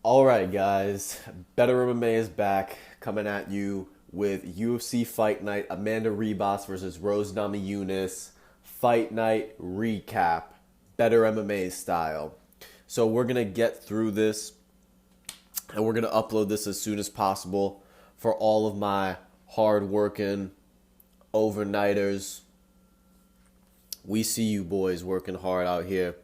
Alright guys, Bettrmma is back, coming at you with UFC Fight Night, Amanda Ribas versus Rose Namajunas, Fight Night recap, Bettrmma style. So we're going to get through this, and we're going to upload this as soon as possible for all of my hard-working overnighters. We see you boys working hard out here.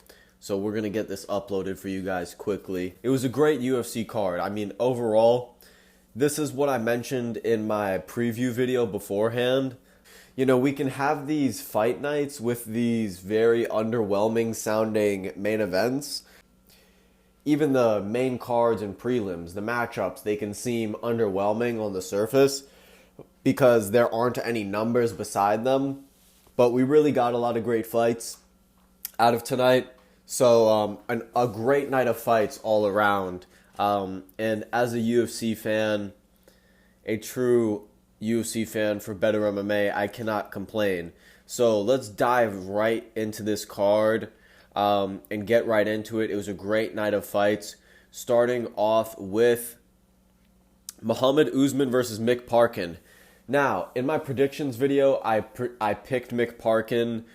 So we're going to get this uploaded for you guys quickly. It was a great UFC card. I mean, overall, this is what I mentioned in my preview video beforehand. You know, we can have these fight nights with these very underwhelming sounding main events. Even the main cards and prelims, the matchups, they can seem underwhelming on the surface because there aren't any numbers beside them. But we really got a lot of great fights out of tonight. So a great night of fights all around. And as a UFC fan, a true UFC fan for Bettrmma, I cannot complain. So let's dive right into this card and get right into it. It was a great night of fights, starting off with Muhammad Usman versus Mick Parkin. Now, in my predictions video, I picked Mick Parkin.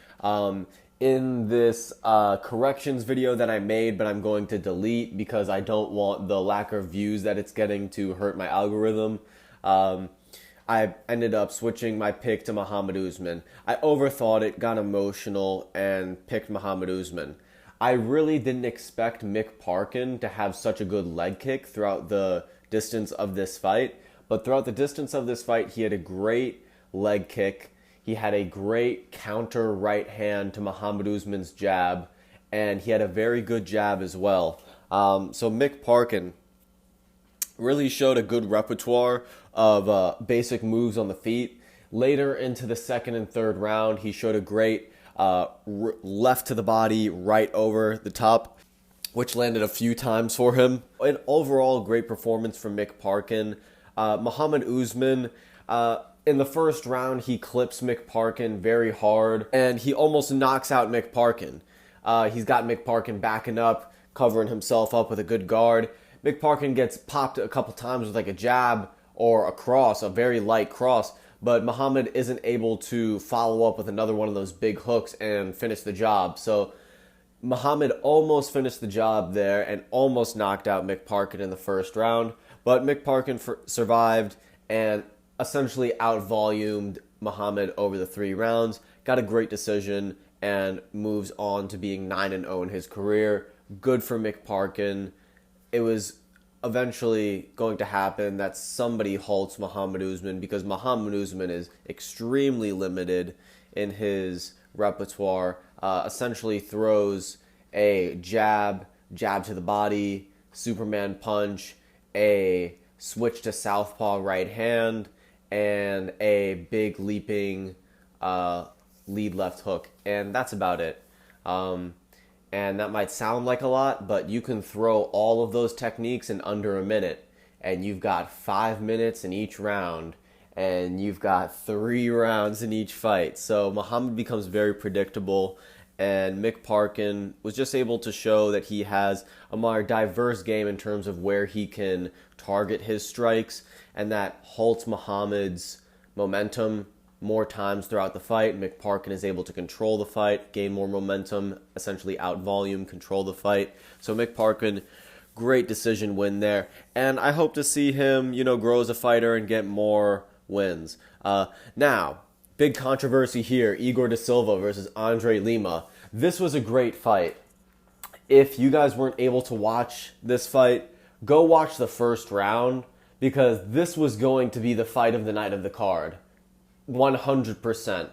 In this corrections video that I made, but I'm going to delete because I don't want the lack of views that it's getting to hurt my algorithm. I ended up switching my pick to Muhammad Usman. I overthought it, got emotional, and picked Muhammad Usman. I really didn't expect Mick Parkin to have such a good leg kick throughout the distance of this fight, but throughout the distance of this fight, he had a great leg kick. He had a great counter right hand to Muhammad Usman's jab, and he had a very good jab as well. So Mick Parkin really showed a good repertoire of basic moves on the feet. Later into the second and third round, he showed a great left to the body, right over the top, which landed a few times for him. An overall great performance from Mick Parkin. Muhammad Usman, in the first round, he clips Mick Parkin very hard, and he almost knocks out Mick Parkin. He's got Mick Parkin backing up, covering himself up with a good guard. Mick Parkin gets popped a couple times with like a jab or a cross, a very light cross, but Muhammad isn't able to follow up with another one of those big hooks and finish the job. So Muhammad almost finished the job there and almost knocked out Mick Parkin in the first round, but Mick Parkin survived and essentially out-volumed Muhammad over the 3 rounds, got a great decision, and moves on to being 9-0 in his career. Good for Mick Parkin. It was eventually going to happen that somebody halts Muhammad Usman because Muhammad Usman is extremely limited in his repertoire. Essentially throws a jab to the body, Superman punch, a switch to southpaw right hand, and a big leaping lead left hook. And that's about it. And that might sound like a lot, but you can throw all of those techniques in under a minute. And you've got 5 minutes in each round. And you've got 3 rounds in each fight. So Muhammad becomes very predictable. And Mick Parkin was just able to show that he has a more diverse game in terms of where he can target his strikes, and that halts Muhammad's momentum more times throughout the fight. Mick Parkin is able to control the fight, gain more momentum, essentially out-volume, control the fight. So Mick Parkin, great decision win there. And I hope to see him, grow as a fighter and get more wins. Now, big controversy here, Igor da Silva versus Andre Lima. This was a great fight. If you guys weren't able to watch this fight, go watch the first round, because this was going to be the fight of the night of the card. 100%.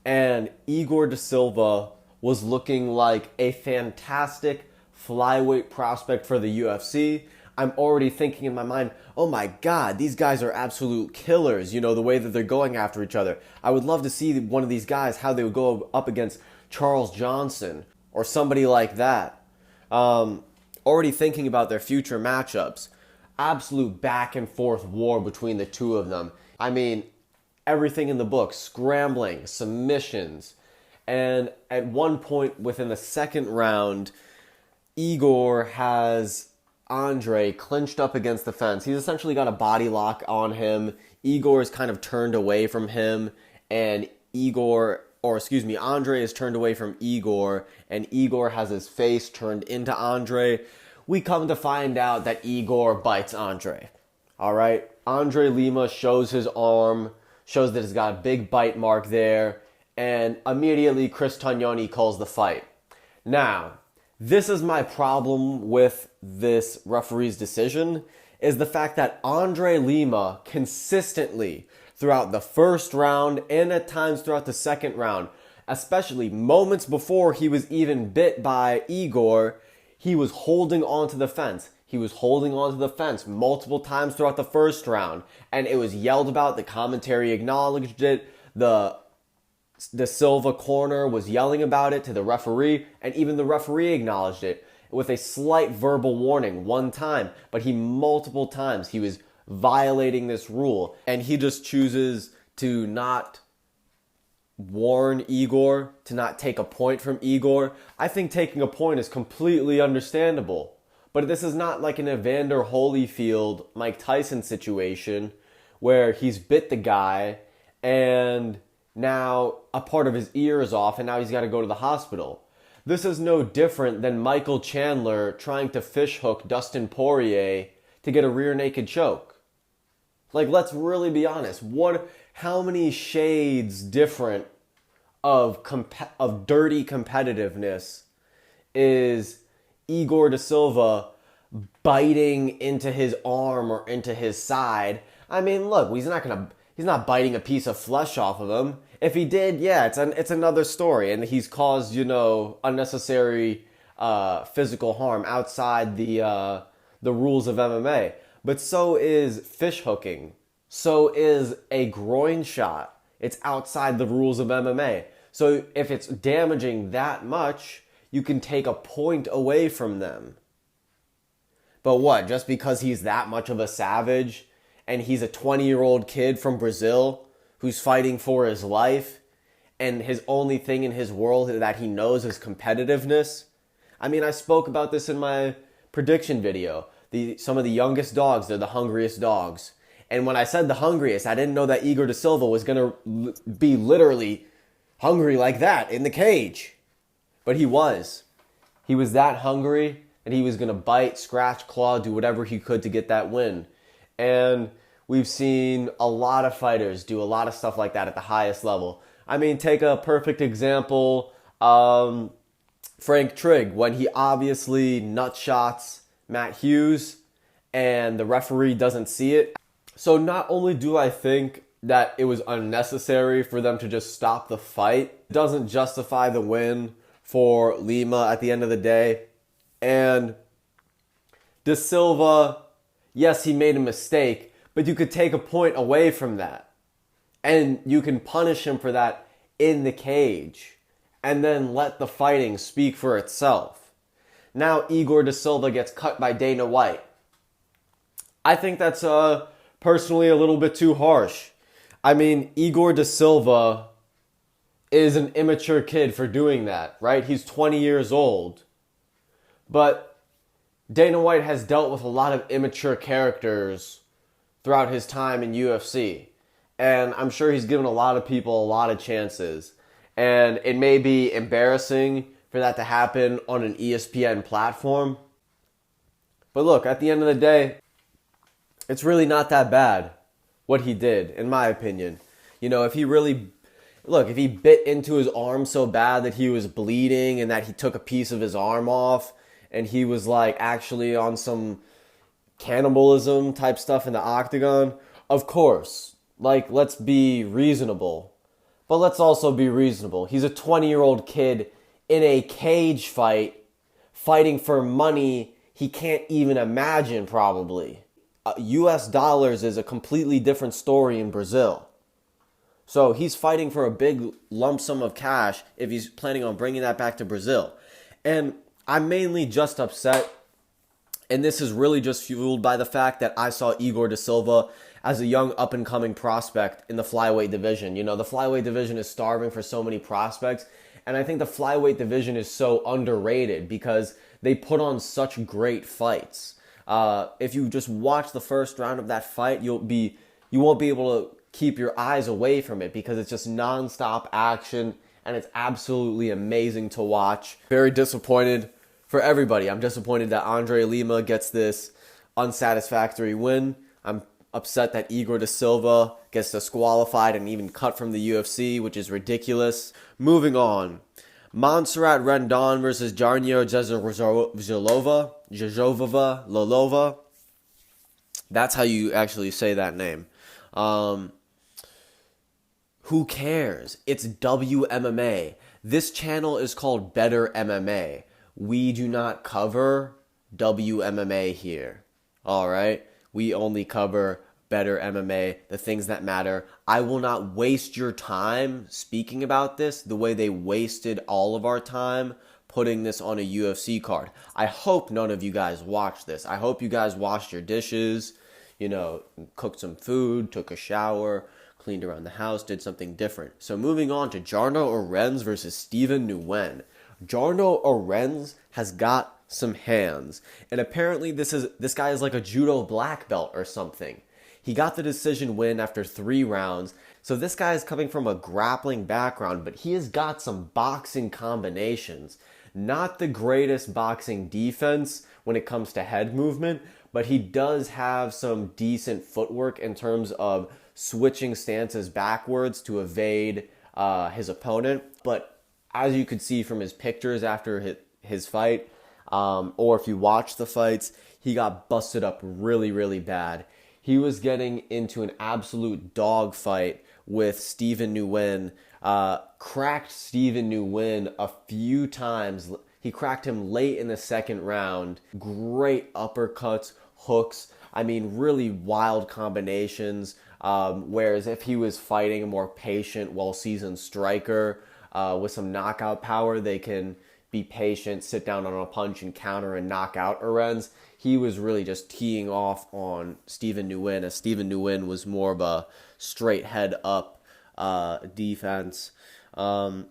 And Igor da Silva was looking like a fantastic flyweight prospect for the UFC. I'm already thinking in my mind, oh my God, these guys are absolute killers, the way that they're going after each other. I would love to see one of these guys, how they would go up against Charles Johnson or somebody like that. Already thinking about their future matchups. Absolute back and forth war between the two of them. I mean, everything in the book, scrambling, submissions. And at one point within the second round, Igor has Andre clinched up against the fence. He's essentially got a body lock on him. Igor is kind of turned away from him, and Andre is turned away from Igor, and Igor has his face turned into Andre. We come to find out that Igor bites Andre. All right? Andre Lima shows his arm, shows that he's got a big bite mark there, and immediately Chris Tognoni calls the fight. Now, this is my problem with this referee's decision, is the fact that Andre Lima consistently throughout the first round and at times throughout the second round, especially moments before he was even bit by Igor, he was holding onto the fence. He was holding onto the fence multiple times throughout the first round, and it was yelled about. The commentary acknowledged it. The Silva corner was yelling about it to the referee, and even the referee acknowledged it with a slight verbal warning one time, but multiple times he was violating this rule, and he just chooses to not warn Igor, to not take a point from Igor. I think taking a point is completely understandable, but this is not like an Evander Holyfield, Mike Tyson situation where he's bit the guy and now a part of his ear is off and now he's got to go to the hospital. This is no different than Michael Chandler trying to fishhook Dustin Poirier to get a rear naked choke. Like, let's really be honest. How many shades different of dirty competitiveness is Igor da Silva biting into his arm or into his side? I mean, look, he's not biting a piece of flesh off of him. If he did, yeah, it's another story, and he's caused, unnecessary physical harm outside the rules of MMA. But so is fish hooking. So is a groin shot. It's outside the rules of MMA. So if it's damaging that much, you can take a point away from them. But what, just because he's that much of a savage and he's a 20-year-old kid from Brazil who's fighting for his life and his only thing in his world that he knows is competitiveness? I mean, I spoke about this in my prediction video. Some of the youngest dogs, they're the hungriest dogs. And when I said the hungriest, I didn't know that Igor da Silva was going to be literally hungry like that in the cage. But he was. He was that hungry, and he was going to bite, scratch, claw, do whatever he could to get that win. And we've seen a lot of fighters do a lot of stuff like that at the highest level. I mean, take a perfect example, Frank Trigg, when he obviously nutshots Matt Hughes and the referee doesn't see it. So not only do I think that it was unnecessary for them to just stop the fight, it doesn't justify the win for Lima at the end of the day. And Da Silva, yes, he made a mistake, but you could take a point away from that. And you can punish him for that in the cage. And then let the fighting speak for itself. Now Igor da Silva gets cut by Dana White. I think that's personally a little bit too harsh. I mean, Igor da Silva is an immature kid for doing that, right? He's 20 years old. But Dana White has dealt with a lot of immature characters throughout his time in UFC. And I'm sure he's given a lot of people a lot of chances. And it may be embarrassing for that to happen on an ESPN platform. But look, at the end of the day, it's really not that bad what he did, in my opinion. If he bit into his arm so bad that he was bleeding and that he took a piece of his arm off and he was like actually on some cannibalism type stuff in the octagon, of course, let's be reasonable. But let's also be reasonable. He's a 20-year-old kid in a cage fight, fighting for money he can't even imagine, probably. US dollars is a completely different story in Brazil. So he's fighting for a big lump sum of cash if he's planning on bringing that back to Brazil. And I'm mainly just upset, and this is really just fueled by the fact that I saw Igor da Silva as a young up-and-coming prospect in the flyweight division. The flyweight division is starving for so many prospects, and I think the flyweight division is so underrated because they put on such great fights. If you just watch the first round of that fight, you won't be able to keep your eyes away from it because it's just nonstop action and it's absolutely amazing to watch. Very disappointed for everybody. I'm disappointed that Andre Lima gets this unsatisfactory win. I'm upset that Igor da Silva gets disqualified and even cut from the UFC, which is ridiculous. Moving on. Montserrat Rendon versus Jarnia Lolova. That's how you actually say that name. Who cares? It's WMMA. This channel is called Better MMA. We do not cover WMMA here. All right? We only cover Better MMA, the things that matter. I will not waste your time speaking about this the way they wasted all of our time putting this on a UFC card. I hope none of you guys watched this. I hope you guys washed your dishes, cooked some food, took a shower, cleaned around the house, did something different. So moving on to Jarno Arens versus Steven Nguyen. Jarno Arens has got some hands, and apparently this guy is like a judo black belt or something. He got the decision win after 3 rounds. So this guy is coming from a grappling background, but he has got some boxing combinations. Not the greatest boxing defense when it comes to head movement, but he does have some decent footwork in terms of switching stances backwards to evade his opponent. But as you could see from his pictures after his fight, or if you watch the fights, he got busted up really, really bad. He was getting into an absolute dogfight with Steven Nguyen, cracked Steven Nguyen a few times. He cracked him late in the second round. Great uppercuts, hooks. I mean, really wild combinations. Whereas if he was fighting a more patient, well-seasoned striker with some knockout power, they can be patient, sit down on a punch and counter and knock out Arens. He was really just teeing off on Steven Nguyen, as Steven Nguyen was more of a straight head up defense. So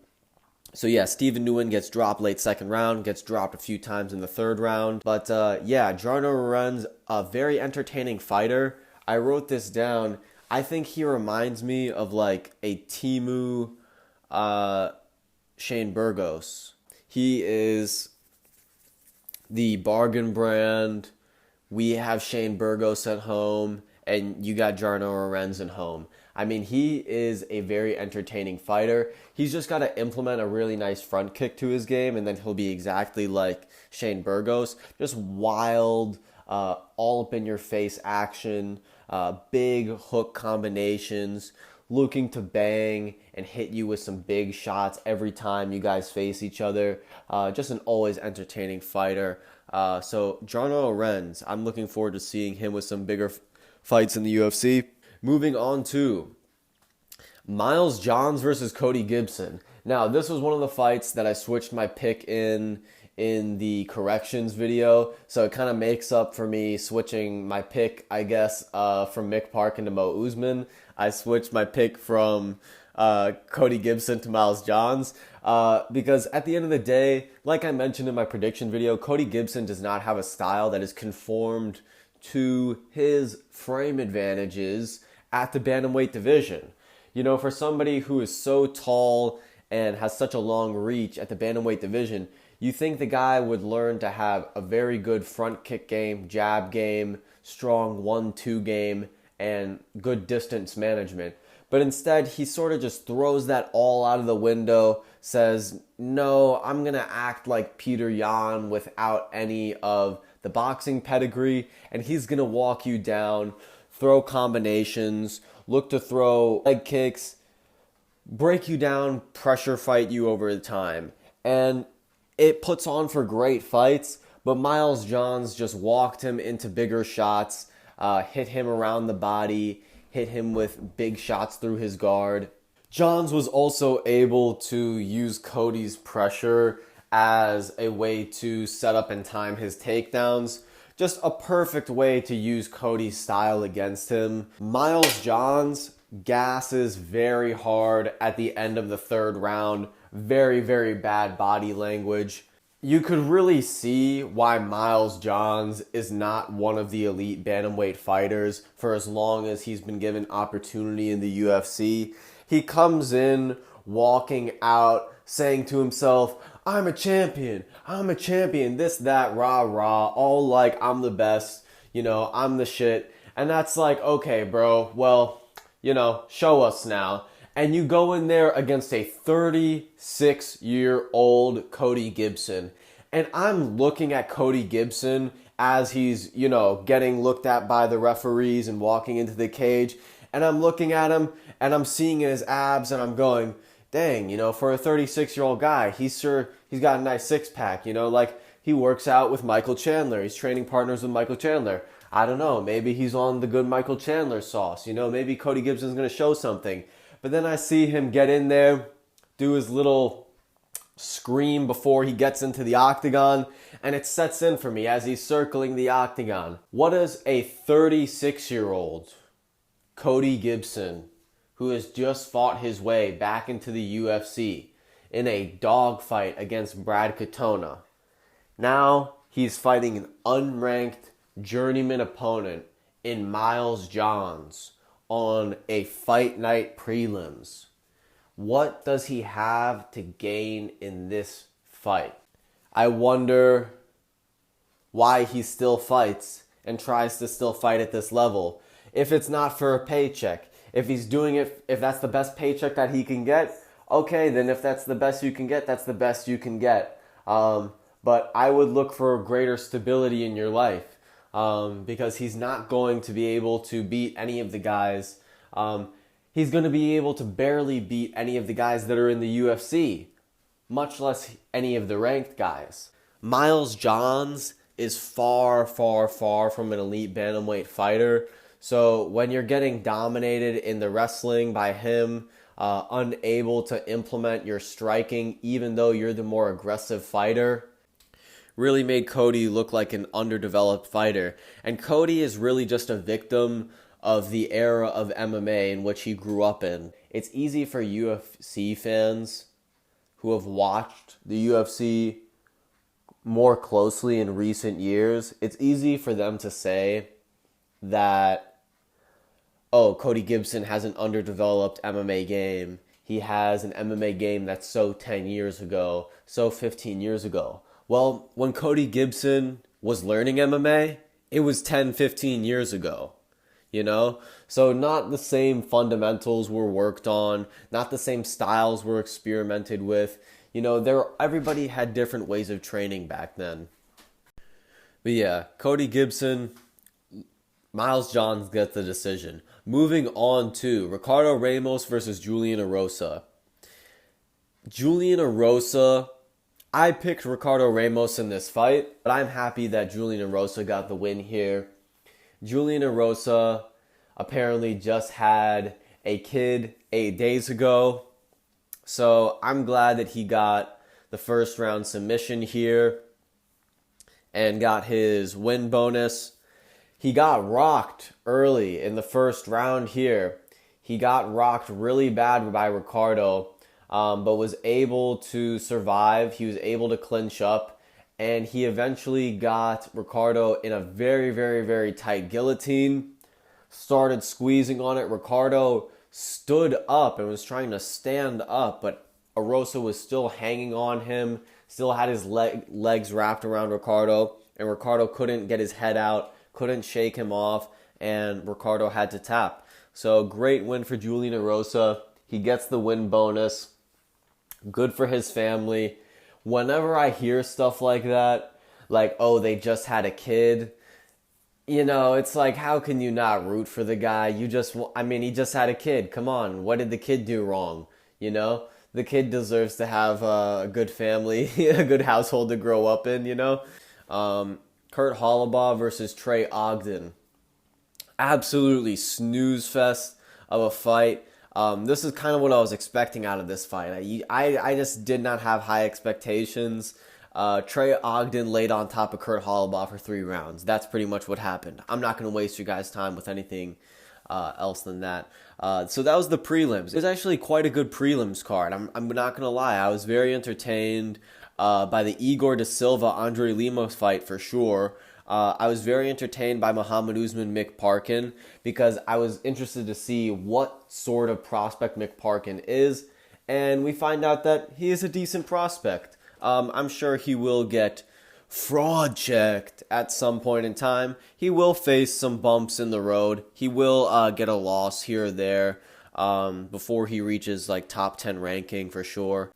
yeah, Steven Nguyen gets dropped late second round, gets dropped a few times in the third round. But yeah, Jarno Arens, a very entertaining fighter. I wrote this down. I think he reminds me of like a Timu Shane Burgos. He is the bargain brand. We have Shane Burgos at home, and you got Jarno Arens at home. I mean, he is a very entertaining fighter. He's just got to implement a really nice front kick to his game, and then he'll be exactly like Shane Burgos. Just wild, all up in your face action, big hook combinations, looking to bang and hit you with some big shots every time you guys face each other. Just an always entertaining fighter. So Jarno Arens, I'm looking forward to seeing him with some bigger fights in the UFC. Moving on to Miles Johns versus Cody Gibson. Now, this was one of the fights that I switched my pick in the corrections video, so it kind of makes up for me switching my pick, I guess, from Mick Park into Mo Usman. I switched my pick from Cody Gibson to Miles Johns because at the end of the day, like I mentioned in my prediction video, Cody Gibson does not have a style that is conformed to his frame advantages at the bantamweight division. You know, for somebody who is so tall and has such a long reach at the bantamweight division, you think the guy would learn to have a very good front kick game, jab game, strong 1-2 game, and good distance management. But instead, he sort of just throws that all out of the window, says, no, I'm going to act like Peter Yan without any of the boxing pedigree, and he's going to walk you down, throw combinations, look to throw leg kicks, break you down, pressure fight you over the time. And it puts on for great fights, but Miles Johns just walked him into bigger shots, hit him around the body, hit him with big shots through his guard. Johns was also able to use Cody's pressure as a way to set up and time his takedowns. Just a perfect way to use Cody's style against him. Miles Johns gasses very hard at the end of the third round. Very, very bad body language. You could really see why Miles Johns is not one of the elite bantamweight fighters for as long as he's been given opportunity in the UFC. He comes in walking out saying to himself, I'm a champion, this, that, rah, rah, all like I'm the best, I'm the shit. And that's like, okay, bro, well, show us now. And you go in there against a 36-year-old Cody Gibson. And I'm looking at Cody Gibson as he's, getting looked at by the referees and walking into the cage. And I'm looking at him and I'm seeing his abs and I'm going, dang, for a 36-year-old guy, he's got a nice six-pack, like he works out with Michael Chandler. He's training partners with Michael Chandler. I don't know, maybe he's on the good Michael Chandler sauce, maybe Cody Gibson's going to show something. But then I see him get in there, do his little scream before he gets into the octagon, and it sets in for me as he's circling the octagon. What does a 36-year-old Cody Gibson, who has just fought his way back into the UFC in a dogfight against Brad Katona, now he's fighting an unranked journeyman opponent in Miles Johns on a fight night prelims. What does he have to gain in this fight? I wonder why he still fights and tries to still fight at this level. If it's not for a paycheck, if he's doing it, if that's the best paycheck that he can get, okay, then if that's the best you can get, that's the best you can get. But I would look for greater stability in your life. Because he's not going to be able to beat any of the guys. He's going to be able to barely beat any of the guys that are in the UFC, much less any of the ranked guys. Miles Johns is far, far, far from an elite bantamweight fighter. So when you're getting dominated in the wrestling by him, unable to implement your striking, even though you're the more aggressive fighter, really made Cody look like an underdeveloped fighter. And Cody is really just a victim of the era of MMA in which he grew up in. It's easy for UFC fans who have watched the UFC more closely in recent years, it's easy for them to say that, oh, Cody Gibson has an underdeveloped MMA game. He has an MMA game that's so 10 years ago, so 15 years ago. Well, when Cody Gibson was learning MMA, it was 10, 15 years ago, So not the same fundamentals were worked on, not the same styles were experimented with. Everybody had different ways of training back then. But yeah, Cody Gibson, Miles Johns gets the decision. Moving on to Ricardo Ramos versus Julian Erosa. Julian Erosa, I picked Ricardo Ramos in this fight, but I'm happy that Julian Erosa got the win here. Julian Erosa apparently just had a kid 8 days ago, so I'm glad that he got the first round submission here and got his win bonus. He got rocked early in the first round here. He got rocked really bad by Ricardo, but was able to survive. He was able to clinch up, and he eventually got Ricardo in a very, very, very tight guillotine, started squeezing on it. Ricardo stood up and was trying to stand up, but Erosa was still hanging on him, still had his legs wrapped around Ricardo, and Ricardo couldn't get his head out, couldn't shake him off, and Ricardo had to tap. So great win for Julian Erosa. He gets the win bonus. Good for his family. Whenever I hear stuff like that, like, oh, they just had a kid, it's like, how can you not root for the guy? He just had a kid. Come on, what did the kid do wrong? The kid deserves to have a good family, a good household to grow up in, Kurt Hollabaugh versus Trey Ogden. Absolutely snooze fest of a fight. This is kind of what I was expecting out of this fight. I just did not have high expectations. Trey Ogden laid on top of Kurt Hollabaugh for 3 rounds. That's pretty much what happened. I'm not going to waste you guys' time with anything else than that. So that was the prelims. It was actually quite a good prelims card. I'm not going to lie. I was very entertained. by the Igor da Silva Andre Lima fight for sure. I was very entertained by Muhammad Usman Mick Parkin because I was interested to see what sort of prospect Mick Parkin is, and we find out that he is a decent prospect. I'm sure he will get fraud checked at some point in time. He will face some bumps in the road. He will get a loss here or there before he reaches like top 10 ranking for sure.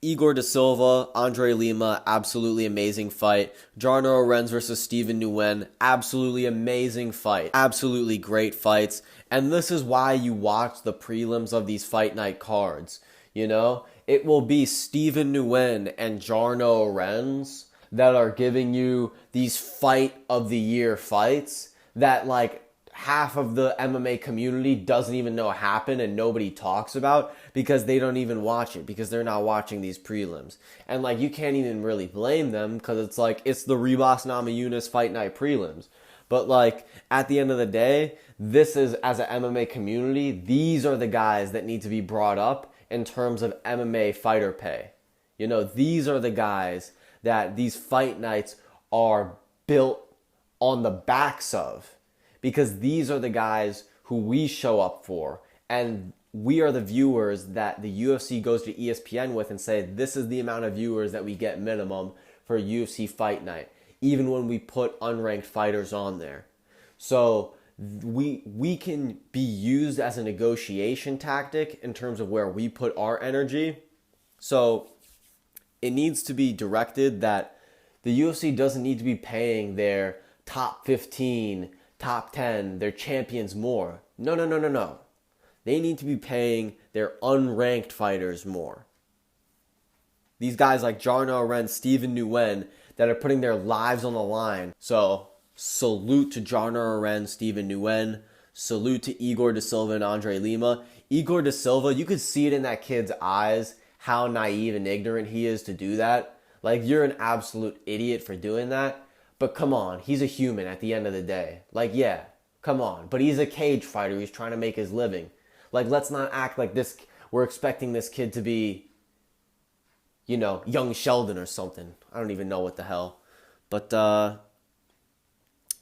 Igor da Silva, Andre Lima, absolutely amazing fight. Jarno Arens versus Steven Nguyen, absolutely amazing fight. Absolutely great fights. And this is why you watch the prelims of these fight night cards. You know, it will be Steven Nguyen and Jarno Arens that are giving you these fight of the year fights that like half of the MMA community doesn't even know happen and nobody talks about because they don't even watch it because they're not watching these prelims. And like you can't even really blame them because it's like it's the Ribas Namajunas fight night prelims. But like at the end of the day, this is as an MMA community, these are the guys that need to be brought up in terms of MMA fighter pay. You know, these are the guys that these fight nights are built on the backs of. Because these are the guys who we show up for. And we are the viewers that the UFC goes to ESPN with and say, this is the amount of viewers that we get minimum for a UFC fight night. Even when we put unranked fighters on there. So we can be used as a negotiation tactic in terms of where we put our energy. So it needs to be directed that the UFC doesn't need to be paying their top 15, top 10, their champions more. No. They need to be paying their unranked fighters more. These guys like Jarno Arens, Steven Nguyen, that are putting their lives on the line. So, salute to Jarno Arens, Steven Nguyen. Salute to Igor da Silva and Andre Lima. Igor da Silva, you could see it in that kid's eyes how naive and ignorant he is to do that. Like, you're an absolute idiot for doing that. But come on, he's a human at the end of the day. Like, yeah, come on. But he's a cage fighter. He's trying to make his living. Like, let's not act like this. We're expecting this kid to be, you know, young Sheldon or something. I don't even know what the hell. But,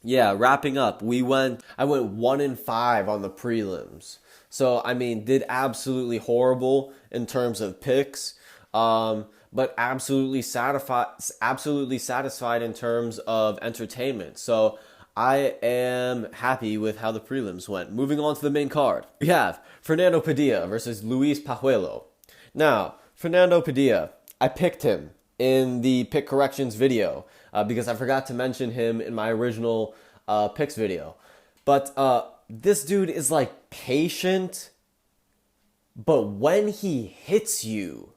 yeah, wrapping up. I went 1-5 on the prelims. So, I mean, did absolutely horrible in terms of picks. But absolutely satisfied in terms of entertainment. So I am happy with how the prelims went. Moving on to the main card. We have Fernando Padilla versus Luis Pajuelo. Now, Fernando Padilla, I picked him in the pick corrections video because I forgot to mention him in my original picks video. But this dude is like patient, but when he hits you,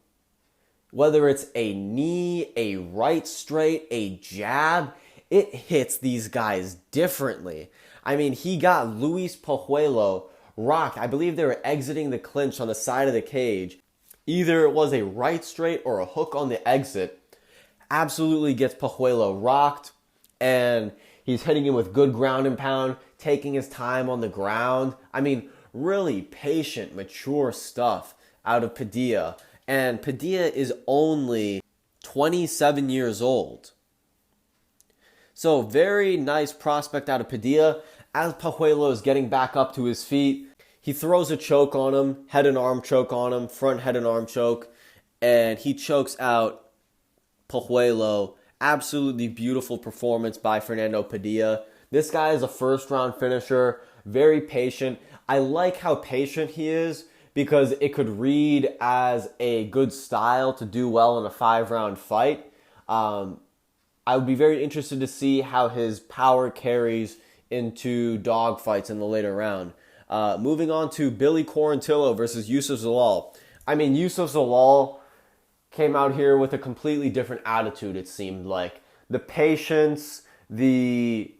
whether it's a knee, a right straight, a jab, it hits these guys differently. I mean, he got Luis Pajuelo rocked. I believe they were exiting the clinch on the side of the cage. Either it was a right straight or a hook on the exit. Absolutely gets Pajuelo rocked, and he's hitting him with good ground and pound, taking his time on the ground. I mean, really patient, mature stuff out of Padilla. And Padilla is only 27 years old. So very nice prospect out of Padilla. As Pajuelo is getting back up to his feet, he throws a choke on him, head and arm choke on him, front head and arm choke, and he chokes out Pajuelo. Absolutely beautiful performance by Fernando Padilla. This guy is a first round finisher, very patient. I like how patient he is, because it could read as a good style to do well in a 5-round fight. I would be very interested to see how his power carries into dog fights in the later round. Moving on to Billy Quarantillo versus Yusuf Zalal. I mean, Yusuf Zalal came out here with a completely different attitude, it seemed like. The patience, the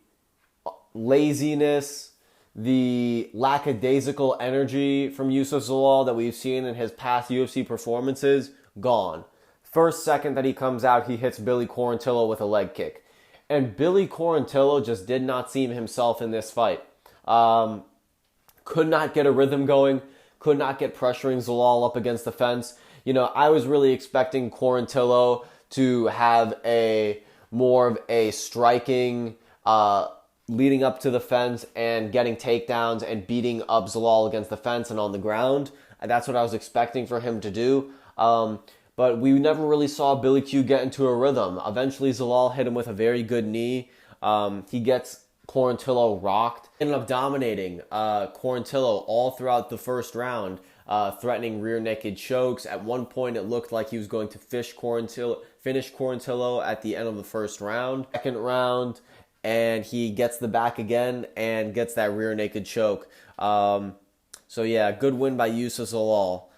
laziness, the lackadaisical energy from Yusuf Zalal that we've seen in his past UFC performances, gone. First second that he comes out, he hits Billy Quarantillo with a leg kick. And Billy Quarantillo just did not seem himself in this fight. Could not get a rhythm going, could not get pressuring Zalal up against the fence. I was really expecting Quarantillo to have a more of a striking leading up to the fence and getting takedowns and beating up Zalal against the fence and on the ground. That's what I was expecting for him to do. But we never really saw Billy Q get into a rhythm. Eventually, Zalal hit him with a very good knee. He gets Quarantillo rocked. Ended up dominating Quarantillo all throughout the first round, threatening rear naked chokes. At one point, it looked like he was going to finish Quarantillo at the end of the first round. Second round, and he gets the back again and gets that rear naked choke. So yeah, good win by Youssef Zalal.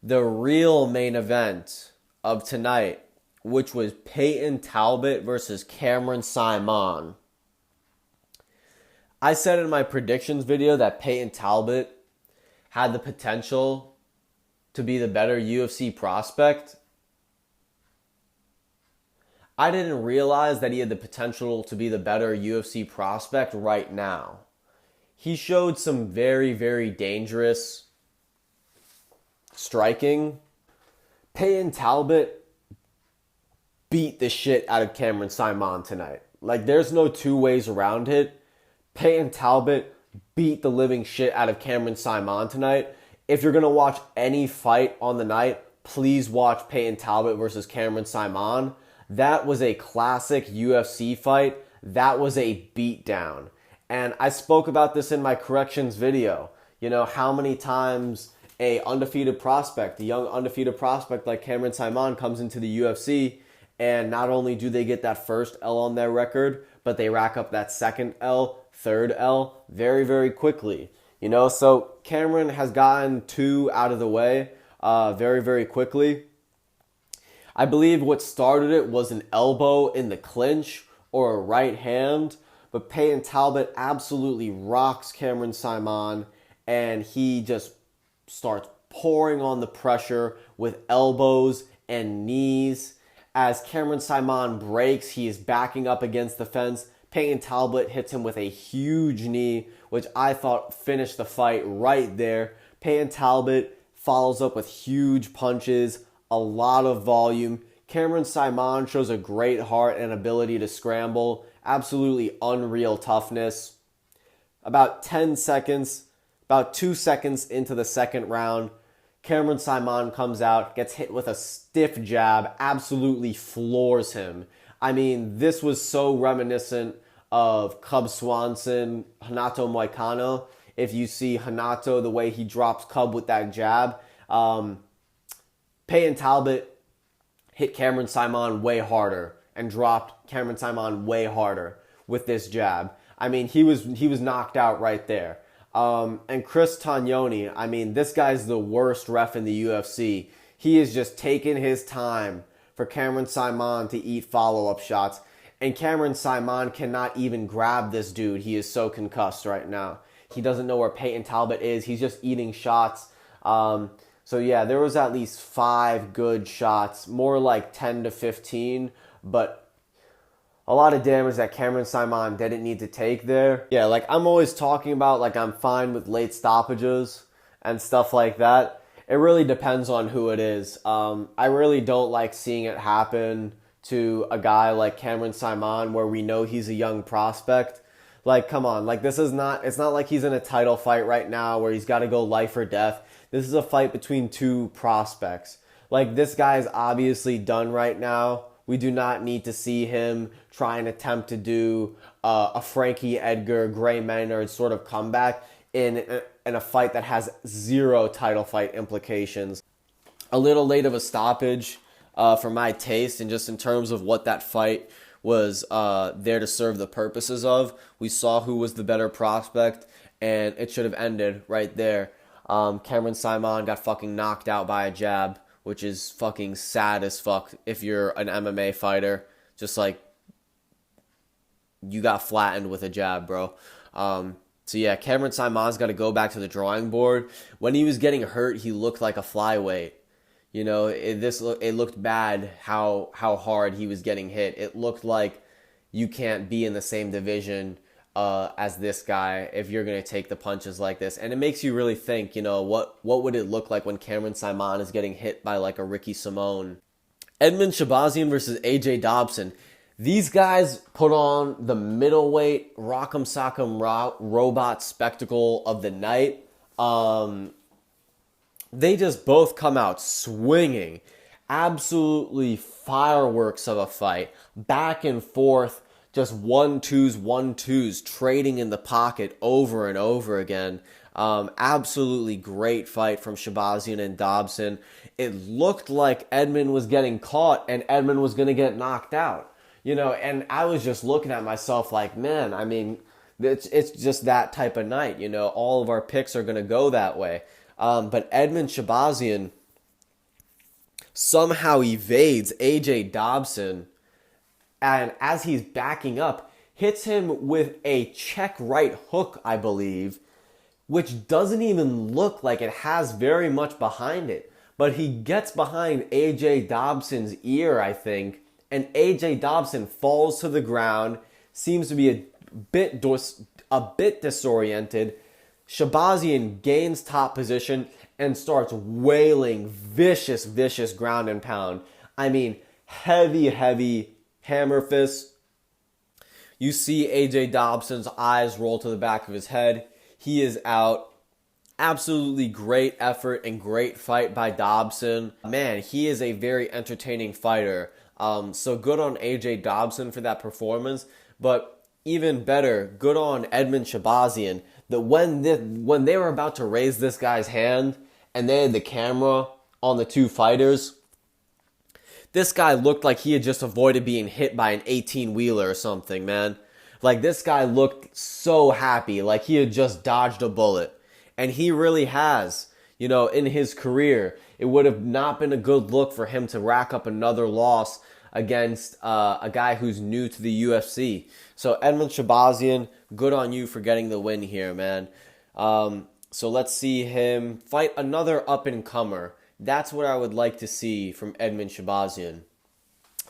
The real main event of tonight, which was Peyton Talbot versus Cameron Saaiman. I said in my predictions video that Peyton Talbot had the potential to be the better UFC prospect. I didn't realize that he had the potential to be the better UFC prospect right now. He showed some very, very dangerous striking. Peyton Talbot beat the shit out of Cameron Saaiman tonight. Like, there's no two ways around it. Peyton Talbot beat the living shit out of Cameron Saaiman tonight. If you're going to watch any fight on the night, please watch Peyton Talbot versus Cameron Saaiman. That was a classic UFC fight. That was a beatdown. And I spoke about this in my corrections video. How many times a young undefeated prospect like Cameron Saaiman comes into the UFC, and not only do they get that first L on their record, but they rack up that second L, third L very, very quickly. So Cameron has gotten 2 out of the way very, very quickly. I believe what started it was an elbow in the clinch or a right hand, but Peyton Talbot absolutely rocks Cameron Saaiman, and he just starts pouring on the pressure with elbows and knees. As Cameron Saaiman breaks, he is backing up against the fence. Peyton Talbot hits him with a huge knee, which I thought finished the fight right there. Peyton Talbot follows up with huge punches, a lot of volume. Cameron Saaiman shows a great heart and ability to scramble. Absolutely unreal toughness. About 2 seconds into the second round, Cameron Saaiman comes out, gets hit with a stiff jab, absolutely floors him. I mean, this was so reminiscent of Cub Swanson, Renato Moicano. If you see Renato, the way he drops Cub with that jab, Peyton Talbot hit Cameron Saaiman way harder and dropped Cameron Saaiman way harder with this jab. I mean, he was knocked out right there. And Chris Tognoni, I mean, this guy's the worst ref in the UFC. He is just taking his time for Cameron Saaiman to eat follow-up shots. And Cameron Saaiman cannot even grab this dude. He is so concussed right now. He doesn't know where Peyton Talbot is. He's just eating shots. So yeah, there was at least 5 good shots, more like 10 to 15, but a lot of damage that Cameron Saaiman didn't need to take there. Yeah, like I'm always talking about, like I'm fine with late stoppages and stuff like that. It really depends on who it is. I really don't like seeing it happen to a guy like Cameron Saaiman where we know he's a young prospect. Like, come on, like it's not like he's in a title fight right now where he's got to go life or death. This is a fight between 2 prospects. Like, this guy is obviously done right now. We do not need to see him try and attempt to do a Frankie Edgar, Gray Maynard sort of comeback in a fight that has 0 title fight implications. A little late of a stoppage for my taste, and just in terms of what that fight was there to serve the purposes of. We saw who was the better prospect, and it should have ended right there. Cameron Saaiman got fucking knocked out by a jab, which is fucking sad as fuck if you're an MMA fighter. Just like, you got flattened with a jab, bro. So yeah, Cameron Saaiman's got to go back to the drawing board. When he was getting hurt, he looked like a flyweight. You know, it looked bad how hard he was getting hit. It looked like you can't be in the same division as this guy if you're going to take the punches like this. And it makes you really think, what would it look like when Cameron Saaiman is getting hit by like a Ricky Simone? Edmund Shabazian versus AJ Dobson. These guys put on the middleweight Rock'em Sock'em Robot spectacle of the night. They just both come out swinging. Absolutely fireworks of a fight. Back and forth, just 1-2s, trading in the pocket over and over again. Absolutely great fight from Shabazian and Dobson. It looked like Edmund was getting caught and Edmund was going to get knocked out. And I was just looking at myself like, man, I mean, it's just that type of night. All of our picks are going to go that way. But Edmund Shabazian somehow evades AJ Dobson, and as he's backing up, hits him with a check right hook, I believe, which doesn't even look like it has very much behind it. But he gets behind AJ Dobson's ear, I think, and AJ Dobson falls to the ground, seems to be a bit disoriented. Shabazian gains top position and starts wailing vicious ground and pound. I mean, heavy hammer fists. You see AJ Dobson's eyes roll to the back of his head. He is out. Absolutely great effort and great fight by Dobson. Man, he is a very entertaining fighter. So good on AJ Dobson for that performance. But even better, good on Edmund Shabazian. That when they were about to raise this guy's hand and they had the camera on the two fighters, this guy looked like he had just avoided being hit by an 18-wheeler or something, man. Like, this guy looked so happy, like he had just dodged a bullet. And he really has, in his career. It would have not been a good look for him to rack up another loss against a guy who's new to the UFC. So Edmund Shabazian, good on you for getting the win here, man. So let's see him fight another up-and-comer. That's what I would like to see from Edmund Shabazian.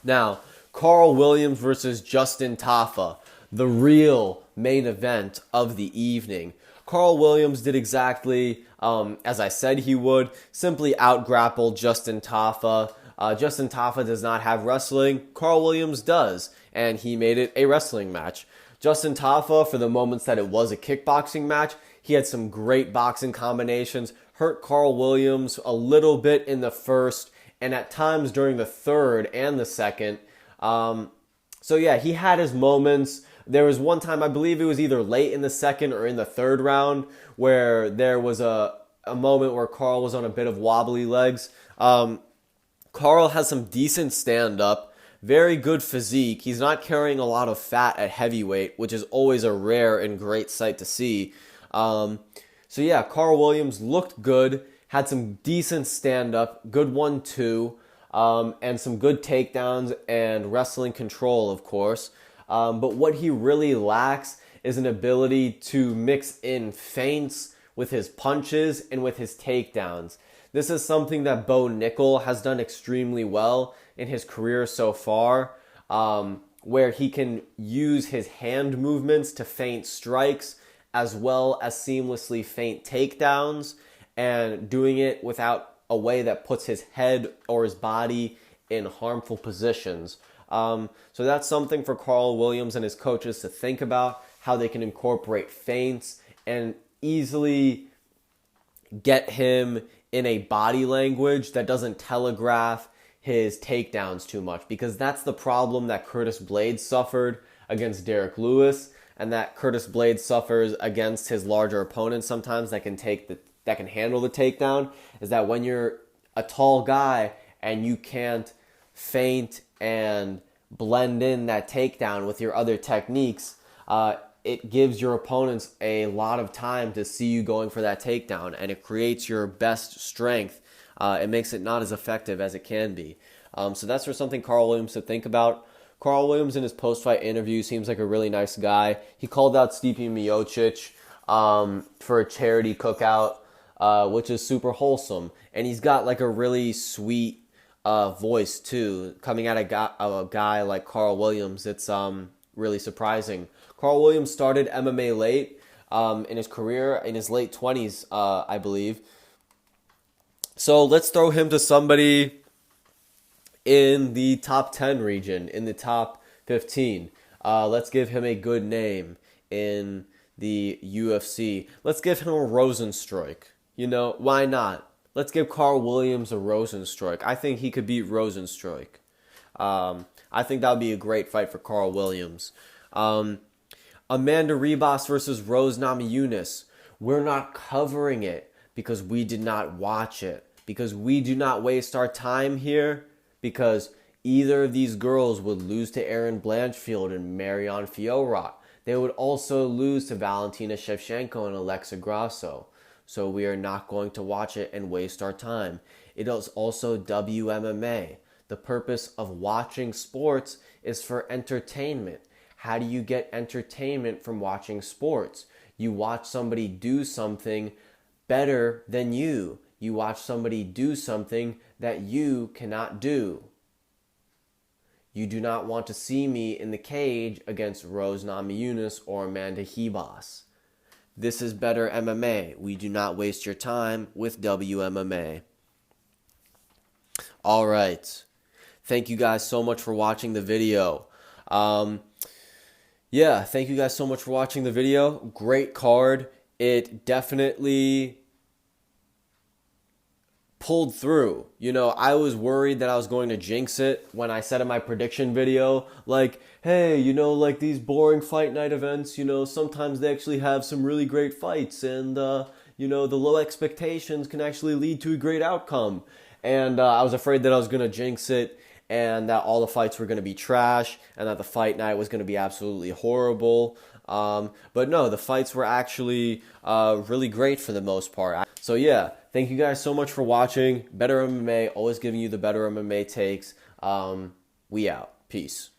Now, Carl Williams versus Justin Tafa, the real main event of the evening. Carl Williams did exactly as I said he would, simply out-grapple Justin Tafa. Justin Tafa does not have wrestling. Carl Williams does, and he made it a wrestling match. Justin Tafa, for the moments that it was a kickboxing match, he had some great boxing combinations, hurt Carl Williams a little bit in the first, and at times during the third and the second. So yeah, he had his moments. There was one time, I believe it was either late in the second or in the third round, where there was a moment where Carl was on a bit of wobbly legs. Carl has some decent stand-up, very good physique. He's not carrying a lot of fat at heavyweight, which is always a rare and great sight to see. So yeah, Carl Williams looked good, had some decent stand-up, good 1-2, and some good takedowns and wrestling control, of course. But what he really lacks is an ability to mix in feints with his punches and with his takedowns. This is something that Bo Nickel has done extremely well in his career so far, where he can use his hand movements to feint strikes as well as seamlessly feint takedowns, and doing it without a way that puts his head or his body in harmful positions. So that's something for Carl Williams and his coaches to think about, how they can incorporate feints and easily get him in a body language that doesn't telegraph his takedowns too much, because that's the problem that Curtis Blades suffered against Derek Lewis, and that Curtis Blades suffers against his larger opponents sometimes that can handle the takedown, is that when you're a tall guy and you can't feint and blend in that takedown with your other techniques, it gives your opponents a lot of time to see you going for that takedown, and it creates your best strength. It makes it not as effective as it can be. So that's for something Carl Williams to think about. Carl Williams in his post-fight interview seems like a really nice guy. He called out Stipe Miocic for a charity cookout, which is super wholesome. And he's got like a really sweet voice too, coming out of a guy like Carl Williams. It's really surprising. Carl Williams started MMA late in his career, in his late 20s, I believe. So let's throw him to somebody in the top 10 region, in the top 15. Let's give him a good name in the UFC. Let's give him a Rosenstruik. You know, why not? Let's give Carl Williams a Rosenstruik. I think he could beat Rosenstruik. I think that would be a great fight for Carl Williams. Amanda Ribas versus Rose Namajunas. We're not covering it because we did not watch it. Because we do not waste our time here. Because either of these girls would lose to Erin Blanchfield and Marion Fiorot. They would also lose to Valentina Shevchenko and Alexa Grasso. So we are not going to watch it and waste our time. It is also WMMA. The purpose of watching sports is for entertainment. How do you get entertainment from watching sports? You watch somebody do something better than you. You watch somebody do something that you cannot do. You do not want to see me in the cage against Rose Namajunas or Amanda Ribas. This is better MMA. We do not waste your time with WMMA. All right. Thank you guys so much for watching the video. Thank you guys so much for watching the video. Great card. It definitely pulled through. You know, I was worried that I was going to jinx it when I said in my prediction video, like, hey, you know, like these boring fight night events, you know, sometimes they actually have some really great fights, and, you know, the low expectations can actually lead to a great outcome. And I was afraid that I was going to jinx it, and that all the fights were going to be trash, and that the fight night was going to be absolutely horrible. But no, the fights were actually really great for the most part. So yeah, thank you guys so much for watching. Better MMA, always giving you the better MMA takes. We out. Peace.